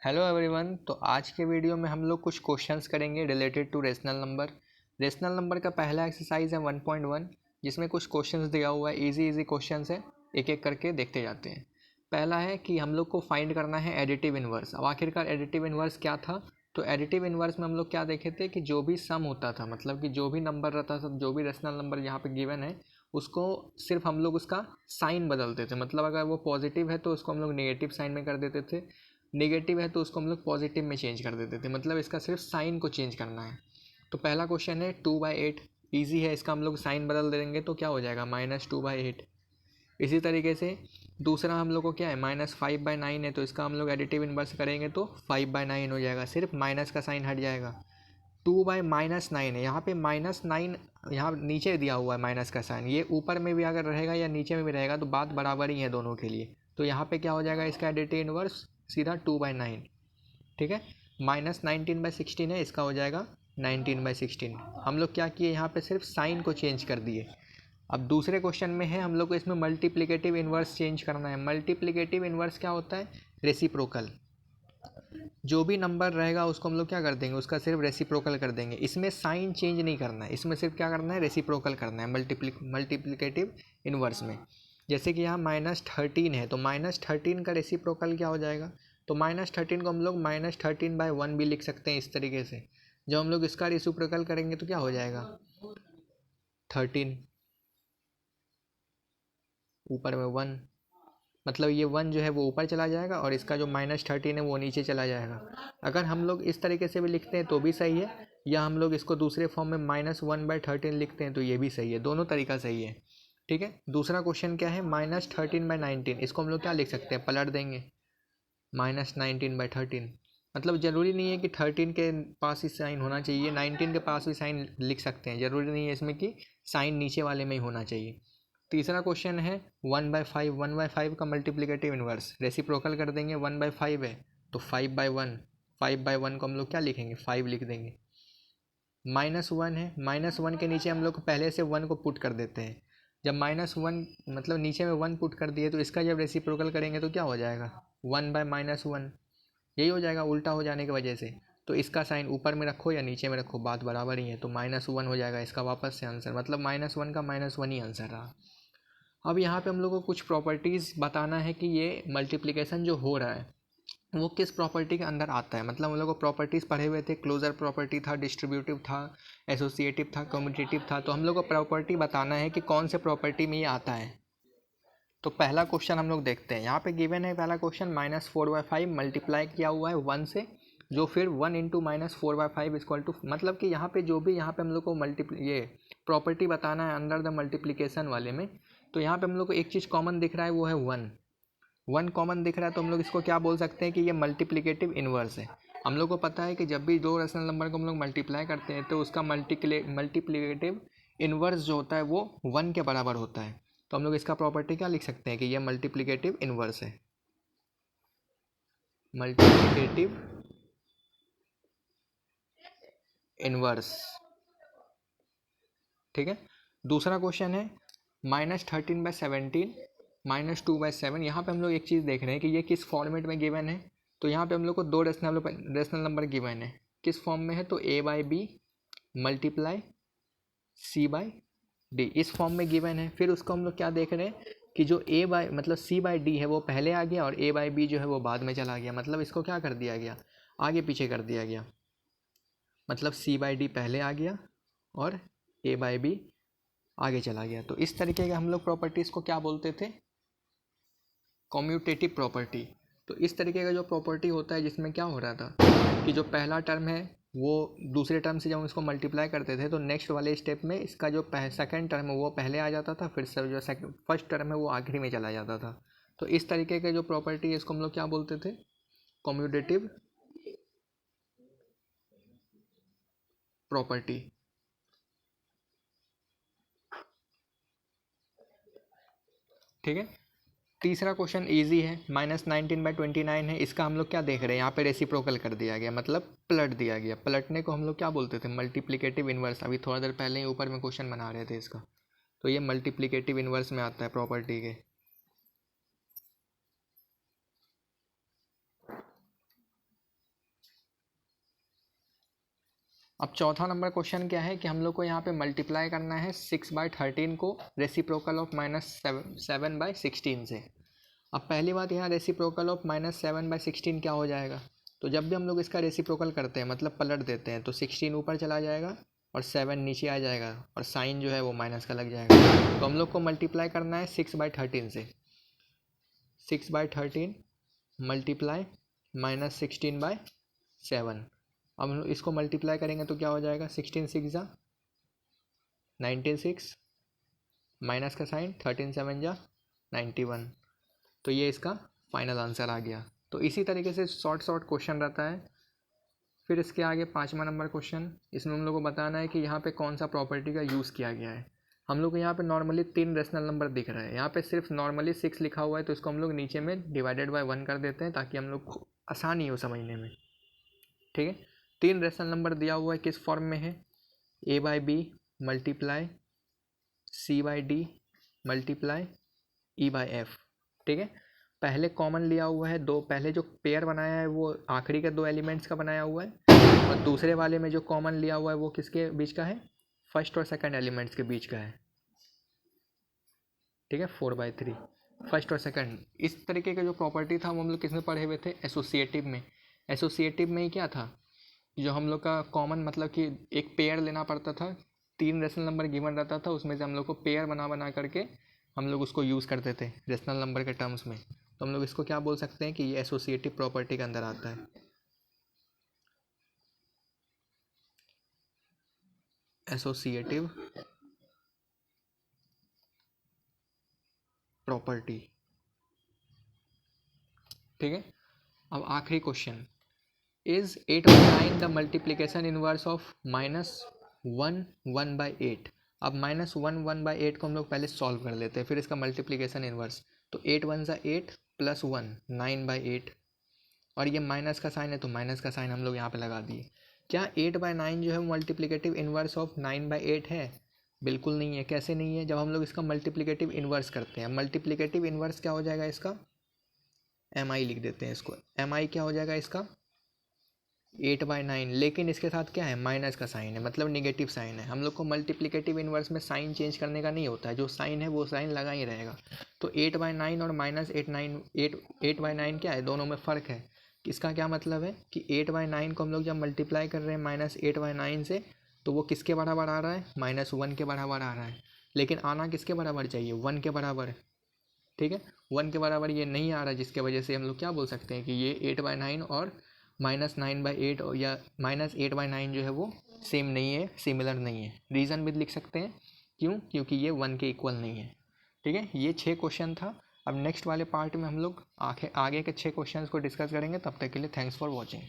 Hello everyone. तो आज के वीडियो में हम लोग कुछ क्वेश्चंस करेंगे related to rational number. Rational number का पहला एक्सरसाइज है 1.1, जिसमें कुछ क्वेश्चंस दिया हुआ है। इजी क्वेश्चंस है, एक एक करके देखते जाते हैं। पहला है कि हम लोग को फाइंड करना है एडिटिव इन्वर्स। अब आखिरकार एडिटिव इन्वर्स क्या था? तो एडिटिव इन्वर्स में हम लोग क्या देखे थे कि जो भी सम होता था, मतलब कि जो भी नंबर रहता था, जो भी रेशनल नंबर यहाँ पे गिवन है, उसको सिर्फ हम लोग उसका साइन बदलते थे। मतलब अगर वो पॉजिटिव है तो उसको हम लोग नेगेटिव साइन में कर देते थे, नेगेटिव है तो उसको हम लोग पॉजिटिव में चेंज कर देते थे। मतलब इसका सिर्फ साइन को चेंज करना है। तो पहला क्वेश्चन है 2/8। ईजी है, इसका हम लोग साइन बदल देंगे तो क्या हो जाएगा, -2/8। इसी तरीके से दूसरा हम लोग को क्या है, -5/9 है, तो इसका हम लोग एडिटिव इन्वर्स करेंगे तो 5/9 हो जाएगा, सिर्फ माइनस का साइन हट जाएगा। 2/-9 है, यहाँ पे -9 यहाँ नीचे दिया हुआ है माइनस का साइन, ये ऊपर में भी अगर रहेगा या नीचे में भी रहेगा तो बात बराबर ही है दोनों के लिए। तो यहाँ पे क्या हो जाएगा इसका एडिटिव इन्वर्स, सीधा 2/9। ठीक है, -19/16 है, इसका हो जाएगा 19/16। हम लोग क्या किए, यहाँ पे सिर्फ साइन को चेंज कर दिए। अब दूसरे क्वेश्चन में है हम लोग को इसमें मल्टीप्लिकेटिव इन्वर्स चेंज करना है। मल्टीप्लिकेटिव इन्वर्स क्या होता है, रेसिप्रोकल। जो भी नंबर रहेगा उसको हम लोग क्या कर देंगे, उसका सिर्फ रेसिप्रोकल कर देंगे। इसमें साइन चेंज नहीं करना है, इसमें सिर्फ क्या करना है, रेसिप्रोकल करना है मल्टीप्लिकेटिव इन्वर्स में। जैसे कि यहाँ -13 है, तो -13 का रेसिप्रोकल क्या हो जाएगा, तो -13 को हम लोग -13/1 भी लिख सकते हैं इस तरीके से। जब हम लोग इसका रेसिप्रोकल करेंगे तो क्या हो जाएगा, 13 ऊपर में 1, मतलब ये 1 जो है वो ऊपर चला जाएगा और इसका जो -13 है वो नीचे चला जाएगा। अगर हम लोग इस तरीके से भी लिखते हैं तो भी सही है, या हम लोग इसको दूसरे फॉर्म में -1/13 लिखते हैं तो ये भी सही है, दोनों तरीका सही है। ठीक है, दूसरा क्वेश्चन क्या है, -13/19। इसको हम लोग क्या लिख सकते हैं, पलट देंगे, -19/13। मतलब ज़रूरी नहीं है कि 13 के पास ही साइन होना चाहिए, 19 के पास भी साइन लिख सकते हैं, ज़रूरी नहीं है इसमें कि साइन नीचे वाले में ही होना चाहिए। तीसरा क्वेश्चन है 1/5। 1/5 का मल्टीप्लिकेटिव इन्वर्स, रेसिप्रोकल कर देंगे, 1/5 है तो 5/1। 5/1 को हम लोग क्या लिखेंगे, 5 लिख देंगे। -1 है, -1 के नीचे हम लोग पहले से 1 को पुट कर देते हैं। जब -1 मतलब नीचे में 1 पुट कर दिए तो इसका जब रेसिप्रोकल करेंगे तो क्या हो जाएगा, 1/-1, यही हो जाएगा उल्टा हो जाने की वजह से। तो इसका साइन ऊपर में रखो या नीचे में रखो, बात बराबर ही है, तो -1 हो जाएगा इसका वापस से आंसर। मतलब -1 का -1 ही आंसर रहा। अब यहाँ पे हम लोग को कुछ प्रॉपर्टीज़ बताना है कि ये मल्टीप्लिकेशन जो हो रहा है वो किस प्रॉपर्टी के अंदर आता है। मतलब हम लोग को प्रॉपर्टीज़ पढ़े हुए थे, क्लोजर प्रॉपर्टी था, डिस्ट्रीब्यूटिव था, एसोसिएटिव था, कम्यूटेटिव था। तो हम लोग को प्रॉपर्टी बताना है कि कौन से प्रॉपर्टी में ये आता है। तो पहला क्वेश्चन हम लोग देखते हैं, यहाँ पे गिवन है पहला क्वेश्चन, -4/5 मल्टीप्लाई किया हुआ है 1 से, जो फिर 1 × -4/5 इक्वल टू, मतलब कि यहाँ पे जो भी यहाँ पे हम लोग को ये प्रॉपर्टी बताना है अंडर द मल्टीप्लिकेशन वाले में, तो यहाँ पे हम लोग को एक चीज़ कॉमन दिख रहा है, वो है 1 कॉमन दिख रहा है। तो हम लोग इसको क्या बोल सकते हैं कि ये मल्टीप्लिकेटिव इन्वर्स है। हम लोग को पता है कि जब भी दो रेशनल नंबर को हम लोग मल्टीप्लाई करते हैं तो उसका मल्टीप्लिकेटिव इन्वर्स जो होता है वो 1 के बराबर होता है। तो हम लोग इसका प्रॉपर्टी क्या लिख सकते हैं कि ये मल्टीप्लिकेटिव इन्वर्स है, मल्टीप्लिकेटिव इन्वर्स। ठीक है, दूसरा क्वेश्चन है -13/17 -2/7। यहाँ पे हम लोग एक चीज़ देख रहे हैं कि ये किस फॉर्मेट में गिवन है। तो यहाँ पे हम लोग को दो रेशनल नंबर गिवन है, किस फॉर्म में है, तो a/b मल्टीप्लाई c/d, इस फॉर्म में गिवन है। फिर उसको हम लोग क्या देख रहे हैं कि जो मतलब c/d है वो पहले आ गया और a/b जो है वो बाद में चला गया। मतलब इसको क्या कर दिया गया, आगे पीछे कर दिया गया। मतलब c/d पहले आ गया और a/b आगे चला गया। तो इस तरीके के हम लोग प्रॉपर्टीज़ को क्या बोलते थे, कम्यूटेटिव प्रॉपर्टी। तो इस तरीके का जो प्रॉपर्टी होता है जिसमें क्या हो रहा था कि जो पहला टर्म है वो दूसरे टर्म से जब हम इसको मल्टीप्लाई करते थे तो नेक्स्ट वाले स्टेप में इसका जो सेकंड टर्म है वो पहले आ जाता था, फिर से जो फर्स्ट टर्म है वो आखिरी में चला जाता था। तो इस तरीके के जो प्रॉपर्टी है इसको हम लोग क्या बोलते थे, कम्यूटेटिव प्रॉपर्टी। ठीक है, तीसरा क्वेश्चन इजी है, -19/29 है। इसका हम लोग क्या देख रहे हैं, यहाँ पे रेसिप्रोकल कर दिया गया, मतलब पलट दिया गया। पलटने को हम लोग क्या बोलते थे, मल्टीप्लिकेटिव इन्वर्स। अभी थोड़ा देर पहले ही ऊपर में क्वेश्चन बना रहे थे इसका, तो ये मल्टीप्लिकेटिव इन्वर्स में आता है प्रॉपर्टी के। अब चौथा नंबर क्वेश्चन क्या है कि हम लोग को यहाँ पे मल्टीप्लाई करना है 6/13 को रेसिप्रोकल ऑफ -7/16 से। अब पहली बात यहाँ रेसिप्रोकल ऑफ -7/16 क्या हो जाएगा, तो जब भी हम लोग इसका रेसिप्रोकल करते हैं मतलब पलट देते हैं तो 16 ऊपर चला जाएगा और 7 नीचे आ जाएगा और साइन जो है वो माइनस का लग जाएगा। तो हम लोग को मल्टीप्लाई करना है 6/13 से। 6/13 मल्टीप्लाई -16/7। अब हम इसको मल्टीप्लाई करेंगे तो क्या हो जाएगा, 16 6 जा 96 माइनस का साइन 13 7 जा 91। तो ये इसका फाइनल आंसर आ गया। तो इसी तरीके से शॉर्ट क्वेश्चन रहता है। फिर इसके आगे 5वां नंबर क्वेश्चन, इसमें हम लोग को बताना है कि यहाँ पे कौन सा प्रॉपर्टी का यूज़ किया गया है। हम लोग को यहाँ पे नॉर्मली 3 रेशनल नंबर दिख रहा है, यहाँ पे सिर्फ नॉर्मली 6 लिखा हुआ है, तो इसको हम लोग नीचे में डिवाइडेड बाय 1 कर देते हैं ताकि हम लोग को आसानी हो समझने में। ठीक है, 3 रेशनल नंबर दिया हुआ है, किस फॉर्म में है, a/b multiply c/d multiply e/f। ठीक है, पहले कॉमन लिया हुआ है दो, पहले जो पेयर बनाया है वो आखिरी के 2 एलिमेंट्स का बनाया हुआ है और दूसरे वाले में जो कॉमन लिया हुआ है वो किसके बीच का है, फर्स्ट और सेकंड एलिमेंट्स के बीच का है। ठीक है, 4/3 फर्स्ट और सेकंड। इस तरीके का जो प्रॉपर्टी था वो हम लोग किस में पढ़े हुए थे, एसोसिएटिव में। एसोसिएटिव में ही क्या था, जो हम लोग का कॉमन मतलब कि एक पेयर लेना पड़ता था, 3 रेशनल नंबर गिवन रहता था, उसमें से हम लोग को पेयर बना करके हम लोग उसको यूज़ करते थे रेशनल नंबर के टर्म्स में। तो हम लोग इसको क्या बोल सकते हैं कि ये एसोसिएटिव प्रॉपर्टी के अंदर आता है। Associative property. ठीक है, अब आखिरी question, is 8/9 the multiplication inverse of -1 1/8। अब -1 1/8 को हम लोग पहले सॉल्व कर लेते हैं, फिर इसका मल्टीप्लीकेशन इनवर्स। तो 8 1 ज़ा 8 + 1 9/8 और ये माइनस का साइन है तो माइनस का साइन हम लोग यहाँ पे लगा दिए। क्या 8/9 जो है मल्टीप्लिकेटिव इन्वर्स ऑफ 9/8 है? बिल्कुल नहीं है। कैसे नहीं है, जब हम लोग इसका मल्टीप्लिकेटिव इन्वर्स करते हैं। मल्टीप्लिकेटिव इन्वर्स क्या हो जाएगा इसका, mi लिख देते हैं इसको। mi क्या हो जाएगा इसका, 8/9, लेकिन इसके साथ क्या है, माइनस का साइन है, मतलब निगेटिव साइन है। हम लोग को मल्टीप्लिकेटिव इन्वर्स में साइन चेंज करने का नहीं होता है, जो साइन है वो साइन लगा ही रहेगा। तो 8/9 और -8/9 क्या है, दोनों में फ़र्क है। इसका क्या मतलब है कि 8/9 को हम लोग जब मल्टीप्लाई कर रहे हैं -8/9 से, तो वो किसके बराबर आ रहा है, -1 के बराबर आ रहा है। लेकिन आना किसके बराबर चाहिए, 1 के बराबर। ठीक है, 1 के बराबर ये नहीं आ रहा, जिसके वजह से हम लोग क्या बोल सकते हैं कि ये 8/9 और -9/8 या -8/9 जो है वो सेम नहीं है, सिमिलर नहीं है। रीज़न भी लिख सकते हैं, क्यों, क्योंकि ये 1 के इक्वल नहीं है। ठीक है, ये 6 क्वेश्चन था। अब नेक्स्ट वाले पार्ट में हम लोग आगे के 6 क्वेश्चंस को डिस्कस करेंगे। तब तक के लिए थैंक्स फॉर वॉचिंग।